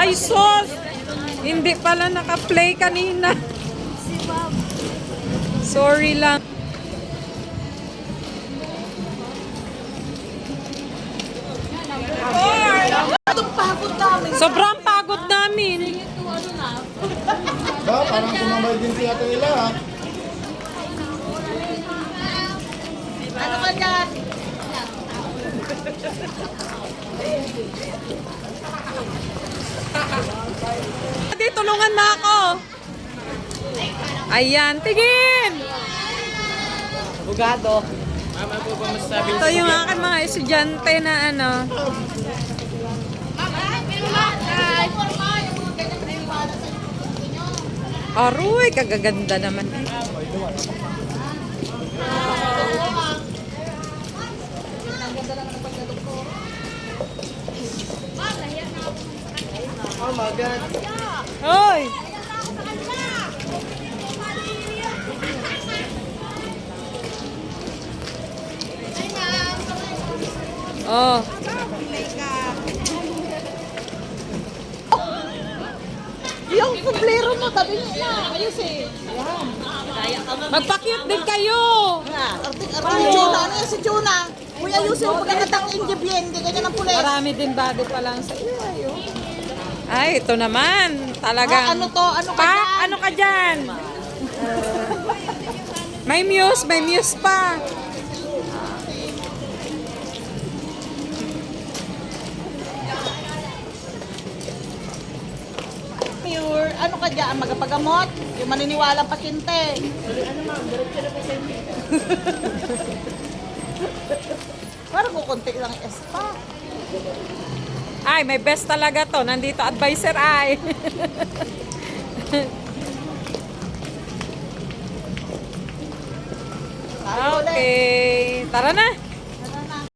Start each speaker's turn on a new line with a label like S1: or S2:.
S1: Ay, sos! Hindi pala naka-play kanina. Sorry lang. Sobrang pagod namin.
S2: Parang sumabay din si ate nila ha.
S3: Ano ka dyan?
S1: Ate, tulungan na ako. Ayan, tigil!
S4: Bugado. Mama po ba masasabi?
S1: Ito yung aking mga estudyante na ano. Aroy, kagaganda naman.
S4: Oh my God.
S1: Hoy! Oh.
S3: Yung kumplero mo, tabi niya. Ayos eh.
S1: Magpa-cute din kayo.
S3: Si Juna, ano yan si Juna? Uy, ayusin mo pagkakatang injibyen. Hindi ganyan ang pulis.
S1: Marami din bago pa lang sa iyo. Ay, ito naman. Talagang.
S3: Ano to? Ano ka
S1: Pa,
S3: dyan?
S1: ano ka dyan? May muse pa.
S3: Pure, ano ka dyan? Magapagamot? Yung maniniwalang pasyente. Ano ma'am? Diretso na pasyente. Parang kukunti lang espa.
S1: Ay, may best talaga to. Nandito advisor ay. Okay. Tara na.